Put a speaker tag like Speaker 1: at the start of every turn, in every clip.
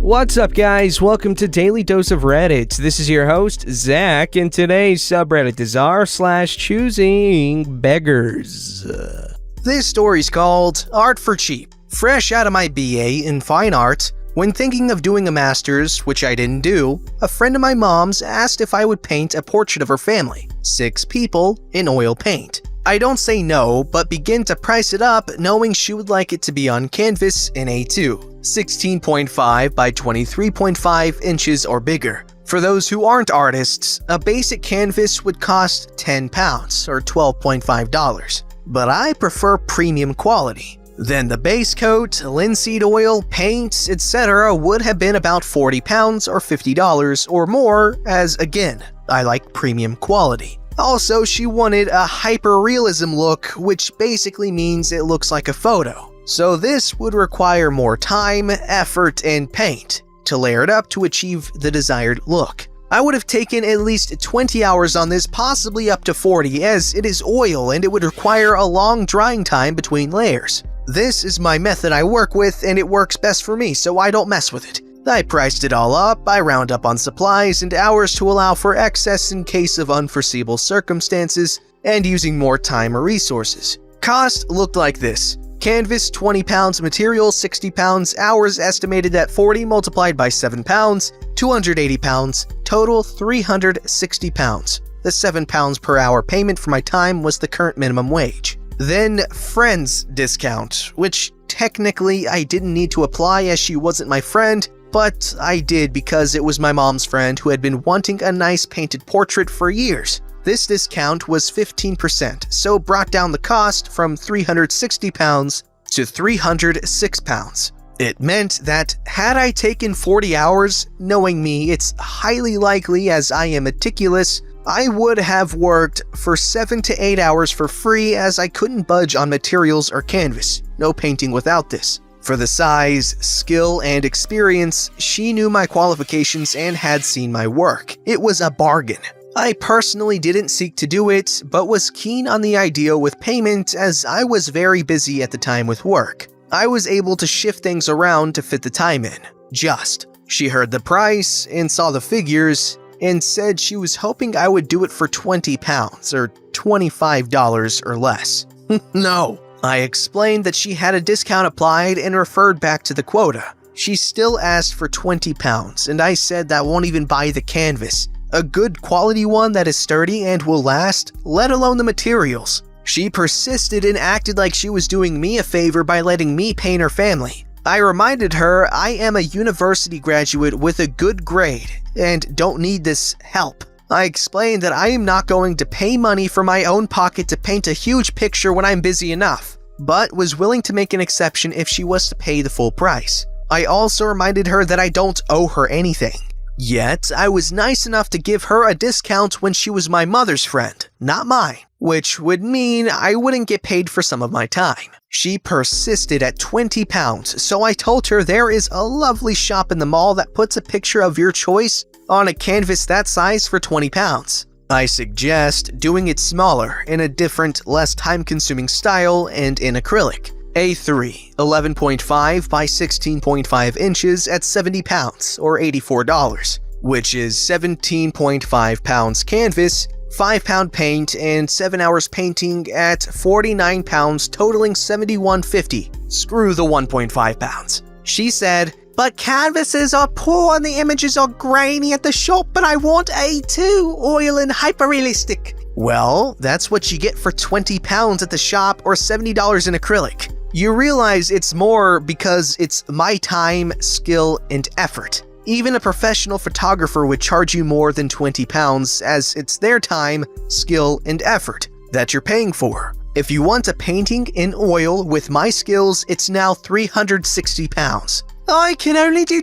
Speaker 1: What's up, guys? Welcome to Daily Dose of Reddit. This is your host, Zach, and today's subreddit is r/ChoosingBeggars.
Speaker 2: This story's called Art for Cheap. Fresh out of my BA in Fine Art, when thinking of doing a master's, which I didn't do, a friend of my mom's asked if I would paint a portrait of her family, 6 people, in oil paint. I don't say no, but begin to price it up knowing she would like it to be on canvas in A2, 16.5 by 23.5 inches or bigger. For those who aren't artists, a basic canvas would cost £10 or $12.5, but I prefer premium quality. Then the base coat, linseed oil, paints, etc. would have been about £40 or $50 or more, as again, I like premium quality. Also, she wanted a hyper-realism look, which basically means it looks like a photo. So this would require more time, effort, and paint to layer it up to achieve the desired look. I would have taken at least 20 hours on this, possibly up to 40, as it is oil and it would require a long drying time between layers. This is my method I work with and it works best for me, so I don't mess with it. I priced it all up, I round up on supplies and hours to allow for excess in case of unforeseeable circumstances and using more time or resources. Cost looked like this. Canvas £20, material £60, hours estimated at 40 multiplied by £7, £280, total £360. The £7 per hour payment for my time was the current minimum wage. Then friends discount, which technically I didn't need to apply as she wasn't my friend, but I did because it was my mom's friend who had been wanting a nice painted portrait for years. This discount was 15%, so brought down the cost from £360 to £306. It meant that had I taken 40 hours, knowing me, it's highly likely as I am meticulous, I would have worked for 7 to 8 hours for free as I couldn't budge on materials or canvas. No painting without this. For the size, skill, and experience, she knew my qualifications and had seen my work. It was a bargain. I personally didn't seek to do it, but was keen on the idea with payment as I was very busy at the time with work. I was able to shift things around to fit the time in. She heard the price and saw the figures and said she was hoping I would do it for £20 or $25 or less. No. I explained that she had a discount applied and referred back to the quota. She still asked for £20 and I said that won't even buy the canvas. A good quality one that is sturdy and will last, let alone the materials. She persisted and acted like she was doing me a favor by letting me paint her family. I reminded her I am a university graduate with a good grade and don't need this help. I explained that I am not going to pay money from my own pocket to paint a huge picture when I'm busy enough, but was willing to make an exception if she was to pay the full price. I also reminded her that I don't owe her anything. Yet, I was nice enough to give her a discount when she was my mother's friend, not mine, which would mean I wouldn't get paid for some of my time. She persisted at £20, so I told her there is a lovely shop in the mall that puts a picture of your choice on a canvas that size for £20. I suggest doing it smaller, in a different, less time-consuming style and in acrylic. A3, 11.5 by 16.5 inches at £70 or $84, which is 17.5 pounds canvas, 5-pound paint, and 7 hours painting at £49, totaling $71.50. Screw the 1.5 pounds. She said, "But canvases are poor and the images are grainy at the shop, but I want A2, oil and hyper-realistic." Well, that's what you get for £20 at the shop or $70 in acrylic. You realize it's more because it's my time, skill, and effort. Even a professional photographer would charge you more than £20 as it's their time, skill, and effort that you're paying for. If you want a painting in oil with my skills, it's now £360. I can only do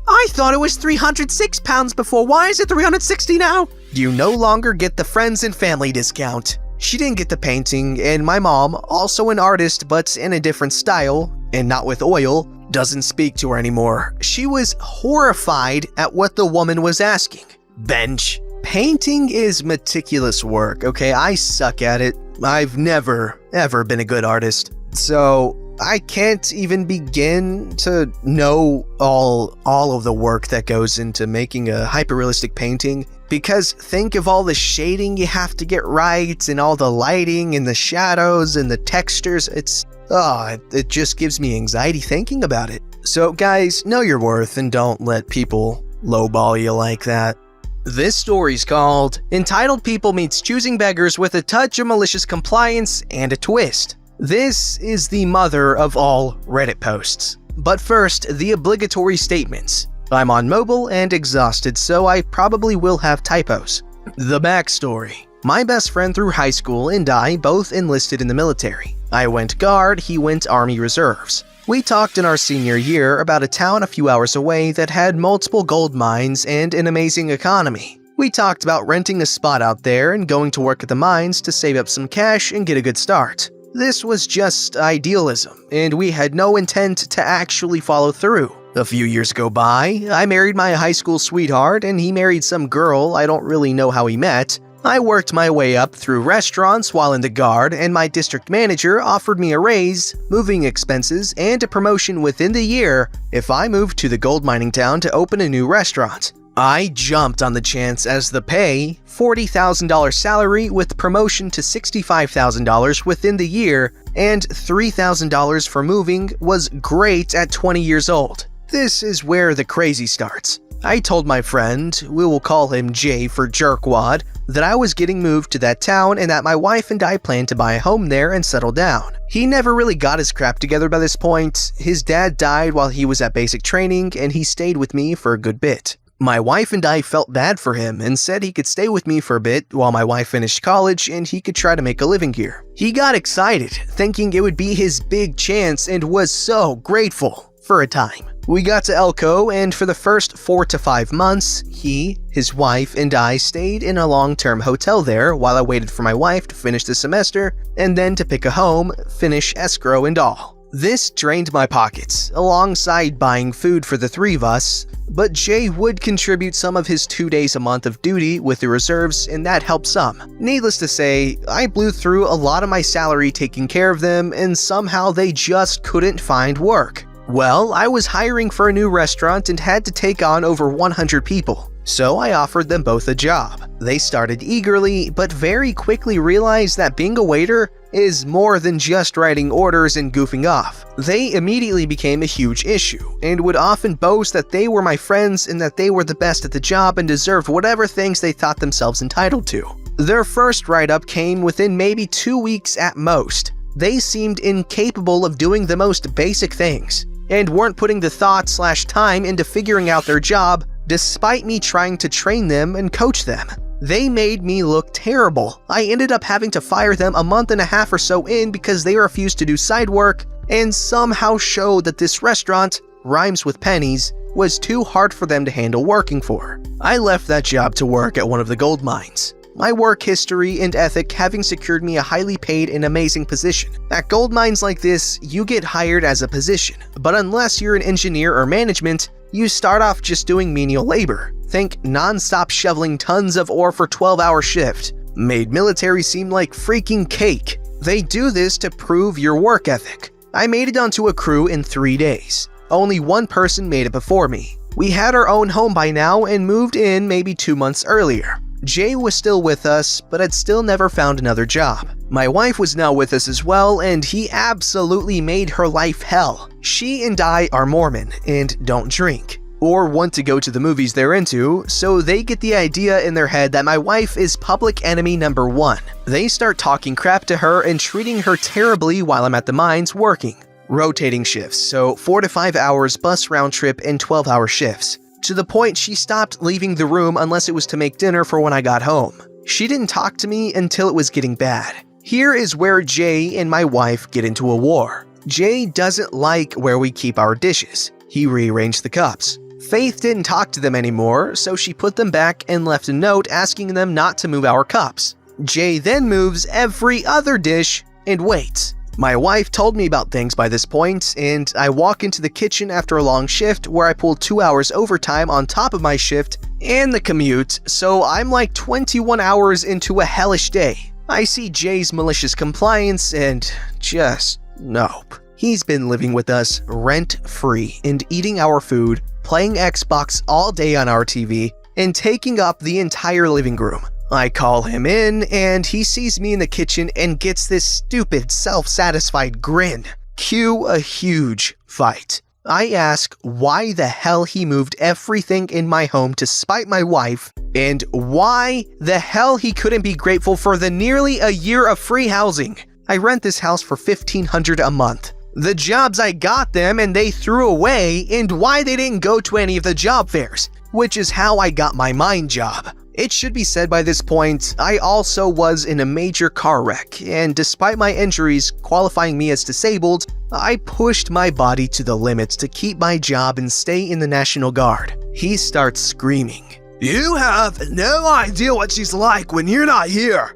Speaker 2: I thought it was £306 before. Why is it £360 now? You no longer get the friends and family discount. She didn't get the painting, and my mom, also an artist but in a different style, and not with oil, doesn't speak to her anymore. She was horrified at what the woman was asking. Bench. Painting is meticulous work, okay? I suck at it. I've never, ever been a good artist. So, I can't even begin to know all of the work that goes into making a hyperrealistic painting, because think of all the shading you have to get right and all the lighting and the shadows and the textures. It just gives me anxiety thinking about it. So guys, know your worth and don't let people lowball you like that. This story's called Entitled People Meets Choosing Beggars with a Touch of Malicious Compliance and a Twist. This is the mother of all Reddit posts. But first, the obligatory statements. I'm on mobile and exhausted, so I probably will have typos. The backstory. My best friend through high school and I both enlisted in the military. I went Guard, he went Army Reserves. We talked in our senior year about a town a few hours away that had multiple gold mines and an amazing economy. We talked about renting a spot out there and going to work at the mines to save up some cash and get a good start. This was just idealism, and we had no intent to actually follow through. A few years go by, I married my high school sweetheart, and he married some girl I don't really know how he met. I worked my way up through restaurants while in the Guard, and my district manager offered me a raise, moving expenses, and a promotion within the year if I moved to the gold mining town to open a new restaurant. I jumped on the chance as the pay, $40,000 salary with promotion to $65,000 within the year, and $3,000 for moving was great at 20 years old. This is where the crazy starts. I told my friend, we will call him Jay for jerkwad, that I was getting moved to that town and that my wife and I planned to buy a home there and settle down. He never really got his crap together by this point. His dad died while he was at basic training, and he stayed with me for a good bit. My wife and I felt bad for him and said he could stay with me for a bit while my wife finished college and he could try to make a living here. He got excited, thinking it would be his big chance, and was so grateful for a time. We got to Elko, and for the first 4 to 5 months, he, his wife, and I stayed in a long-term hotel there while I waited for my wife to finish the semester and then to pick a home, finish escrow and all. This drained my pockets, alongside buying food for the 3 of us, but Jay would contribute some of his 2 days a month of duty with the reserves, and that helped some. Needless to say, I blew through a lot of my salary taking care of them, and somehow they just couldn't find work. Well, I was hiring for a new restaurant and had to take on over 100 people, so I offered them both a job. They started eagerly, but very quickly realized that being a waiter is more than just writing orders and goofing off. They immediately became a huge issue, and would often boast that they were my friends and that they were the best at the job and deserved whatever things they thought themselves entitled to. Their first write-up came within maybe 2 weeks at most. They seemed incapable of doing the most basic things, and weren't putting the thought/time into figuring out their job, despite me trying to train them and coach them. They made me look terrible. I ended up having to fire them a month and a half or so in because they refused to do side work and somehow showed that this restaurant, rhymes with pennies, was too hard for them to handle working for. I left that job to work at one of the gold mines. My work history and ethic having secured me a highly paid and amazing position. At gold mines like this, you get hired as a position, but unless you're an engineer or management, you start off just doing menial labor. Think non-stop shoveling tons of ore for 12-hour shift. Made military seem like freaking cake. They do this to prove your work ethic. I made it onto a crew in 3 days. Only one person made it before me. We had our own home by now and moved in maybe 2 months earlier. Jay was still with us, but had still never found another job. My wife was now with us as well, and he absolutely made her life hell. She and I are Mormon and don't drink, or want to go to the movies they're into, so they get the idea in their head that my wife is public enemy number 1. They start talking crap to her and treating her terribly while I'm at the mines working. Rotating shifts, so 4 to 5 hours bus round trip and 12-hour shifts. To the point she stopped leaving the room unless it was to make dinner for when I got home. She didn't talk to me until it was getting bad. Here is where Jay and my wife get into a war. Jay doesn't like where we keep our dishes. He rearranged the cups. Faith didn't talk to them anymore, so she put them back and left a note asking them not to move our cups. Jay then moves every other dish and waits. My wife told me about things by this point, and I walk into the kitchen after a long shift where I pulled 2 hours overtime on top of my shift and the commute, so I'm like 21 hours into a hellish day. I see Jay's malicious compliance and just nope. He's been living with us rent-free and eating our food, playing Xbox all day on our TV, and taking up the entire living room. I call him in, and he sees me in the kitchen and gets this stupid, self-satisfied grin. Cue a huge fight. I ask why the hell he moved everything in my home to spite my wife, and why the hell he couldn't be grateful for the nearly a year of free housing. I rent this house for $1,500 a month. The jobs I got them and they threw away, and why they didn't go to any of the job fairs, which is how I got my mine job. It should be said by this point, I also was in a major car wreck, and despite my injuries qualifying me as disabled, I pushed my body to the limits to keep my job and stay in the National Guard. He starts screaming, "You have no idea what she's like when you're not here."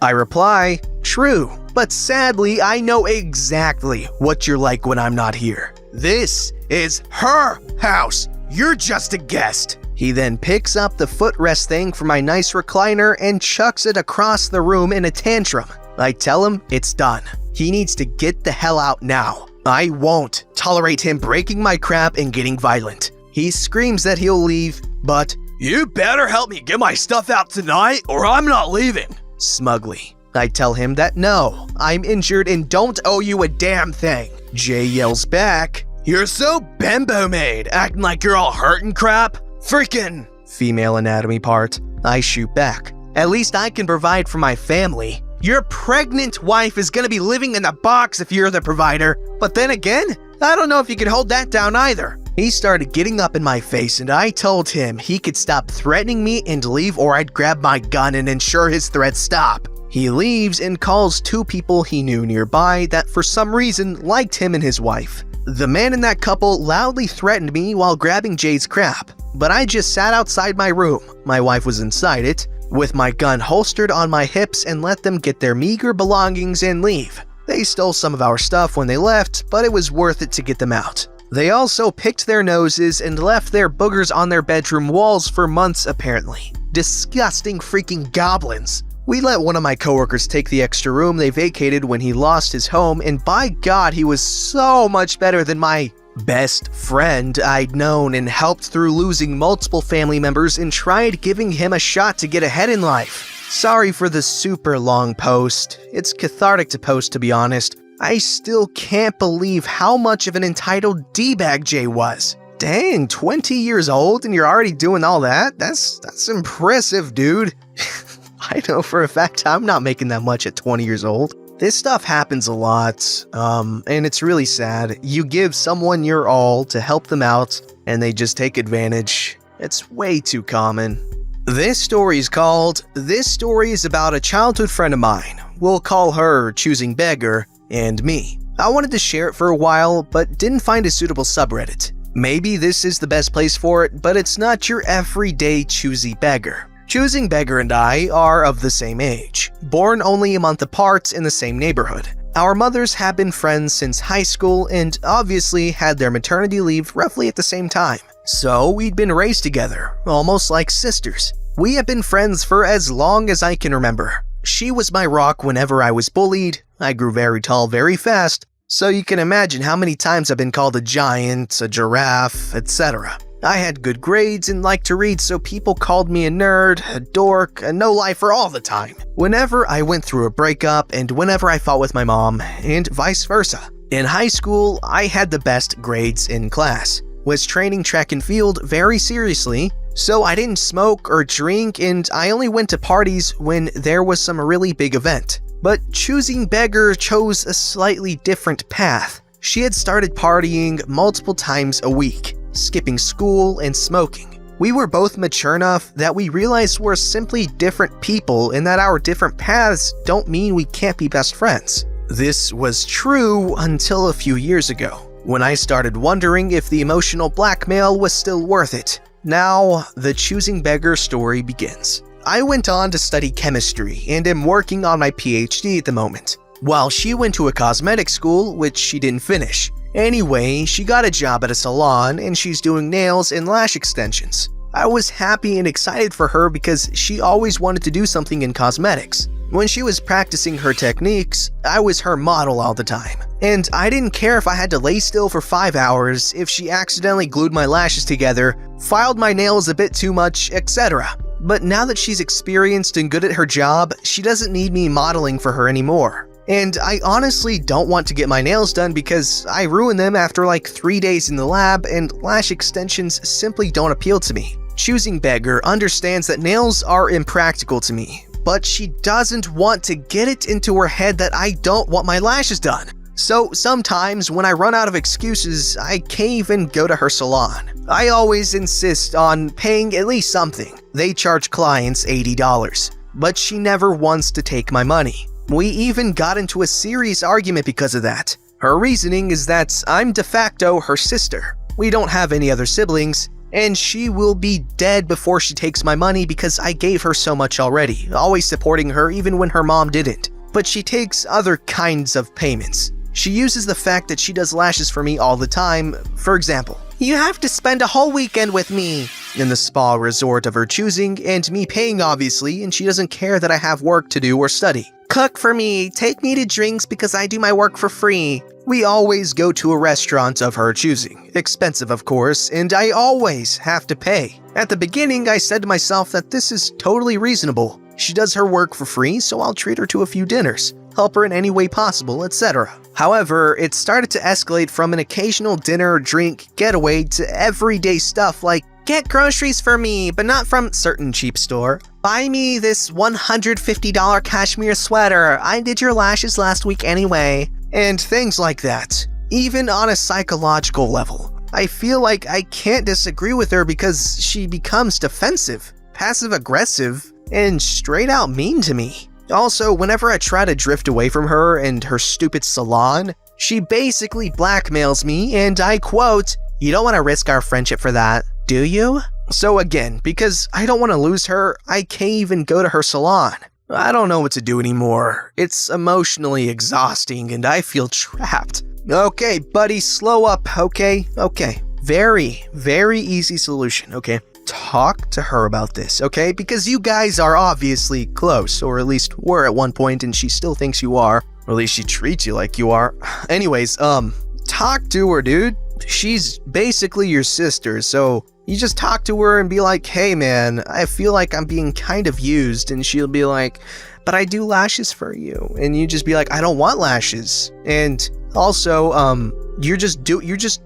Speaker 2: I reply, "True, but sadly I know exactly what you're like when I'm not here. This is her house. You're just a guest." He then picks up the footrest thing from my nice recliner and chucks it across the room in a tantrum. I tell him it's done. He needs to get the hell out now. I won't tolerate him breaking my crap and getting violent. He screams that he'll leave, but "You better help me get my stuff out tonight or I'm not leaving." Smugly, I tell him that no, I'm injured and don't owe you a damn thing. Jay yells back, "You're so bimbo-made, acting like you're all hurt and crap. Freaking female anatomy part." I shoot back. "At least I can provide for my family. Your pregnant wife is gonna be living in the box if you're the provider. But then again, I don't know if you could hold that down either." He started getting up in my face and I told him he could stop threatening me and leave or I'd grab my gun and ensure his threats stop. He leaves and calls two people he knew nearby that for some reason liked him and his wife. The man in that couple loudly threatened me while grabbing Jay's crap, but I just sat outside my room, my wife was inside it, with my gun holstered on my hips and let them get their meager belongings and leave. They stole some of our stuff when they left, but it was worth it to get them out. They also picked their noses and left their boogers on their bedroom walls for months apparently. Disgusting freaking goblins. We let one of my coworkers take the extra room they vacated when he lost his home, and by God, he was so much better than my best friend I'd known and helped through losing multiple family members and tried giving him a shot to get ahead in life. Sorry for the super long post. It's cathartic to post, to be honest. I still can't believe how much of an entitled D-bag Jay was. Dang, 20 years old and you're already doing all that? That's impressive, dude. I know for a fact I'm not making that much at 20 years old. This stuff happens a lot, and it's really sad. You give someone your all to help them out, and they just take advantage. It's way too common. This story is about a childhood friend of mine. We'll call her ChoosingBeggar, and me. I wanted to share it for a while, but didn't find a suitable subreddit. Maybe this is the best place for it, but it's not your everyday choosy beggar. ChoosingBeggar and I are of the same age, born only a month apart in the same neighborhood. Our mothers have been friends since high school and obviously had their maternity leave roughly at the same time. So we'd been raised together, almost like sisters. We have been friends for as long as I can remember. She was my rock whenever I was bullied. I grew very tall very fast, so you can imagine how many times I've been called a giant, a giraffe, etc. I had good grades and liked to read, so people called me a nerd, a dork, a no-lifer all the time. Whenever I went through a breakup and whenever I fought with my mom, and vice versa. In high school, I had the best grades in class, was training track and field very seriously, so I didn't smoke or drink and I only went to parties when there was some really big event. But ChoosingBeggar chose a slightly different path. She had started partying multiple times a week, skipping school and smoking. We were both mature enough that we realized we're simply different people and that our different paths don't mean we can't be best friends. This was true until a few years ago, when I started wondering if the emotional blackmail was still worth it. Now, the ChoosingBeggar story begins. I went on to study chemistry and am working on my PhD at the moment, while she went to a cosmetic school, which she didn't finish. Anyway, she got a job at a salon and she's doing nails and lash extensions. I was happy and excited for her because she always wanted to do something in cosmetics. When she was practicing her techniques, I was her model all the time. And I didn't care if I had to lay still for 5 hours, if she accidentally glued my lashes together, filed my nails a bit too much, etc. But now that she's experienced and good at her job, she doesn't need me modeling for her anymore. And I honestly don't want to get my nails done because I ruin them after like 3 days in the lab, and lash extensions simply don't appeal to me. Choosing Beggar understands that nails are impractical to me, but she doesn't want to get it into her head that I don't want my lashes done. So sometimes when I run out of excuses, I can't even go to her salon. I always insist on paying at least something. They charge clients $80, but she never wants to take my money. We even got into a serious argument because of that. Her reasoning is that I'm de facto her sister. We don't have any other siblings, and she will be dead before she takes my money because I gave her so much already, always supporting her even when her mom didn't. But she takes other kinds of payments. She uses the fact that she does lashes for me all the time. For example, "You have to spend a whole weekend with me," in the spa resort of her choosing, and me paying obviously, and she doesn't care that I have work to do or study. "Cook for me, take me to drinks because I do my work for free." We always go to a restaurant of her choosing. Expensive, of course, and I always have to pay. At the beginning, I said to myself that this is totally reasonable. She does her work for free, so I'll treat her to a few dinners, help her in any way possible, etc. However, it started to escalate from an occasional dinner or drink getaway to everyday stuff like, "Get groceries for me, but not from certain cheap store. Buy me this $150 cashmere sweater. I did your lashes last week anyway." And things like that. Even on a psychological level, I feel like I can't disagree with her because she becomes defensive, passive-aggressive, and straight out mean to me. Also, whenever I try to drift away from her and her stupid salon, she basically blackmails me, and I quote, "You don't want to risk our friendship for that, do you?" So again, because I don't want to lose her, I can't even go to her salon. I don't know what to do anymore. It's emotionally exhausting and I feel trapped. Okay, buddy, slow up, okay? Okay. Very, very easy solution, okay? Talk to her about this, okay? Because you guys are obviously close, or at least were at one point, and she still thinks you are. Or at least she treats you like you are. Anyways, talk to her, dude. She's basically your sister, so you just talk to her and be like, "Hey man, I feel like I'm being kind of used," and she'll be like, "But I do lashes for you," and you just be like, "I don't want lashes," and also, you're just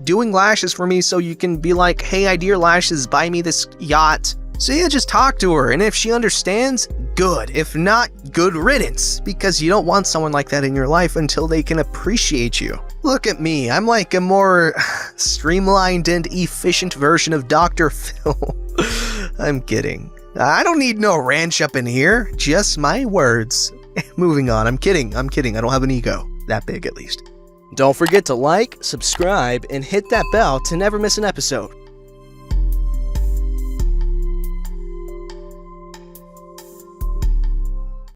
Speaker 2: doing lashes for me so you can be like, "Hey, I do your lashes, buy me this yacht." So yeah, just talk to her, and if she understands, good. If not, good riddance, because you don't want someone like that in your life until they can appreciate you. Look at me, I'm like a more streamlined and efficient version of Dr. Phil. I'm kidding. I don't need no ranch up in here, just my words. Moving on, I'm kidding, I don't have an ego. That big, at least. Don't forget to like, subscribe, and hit that bell to never miss an episode.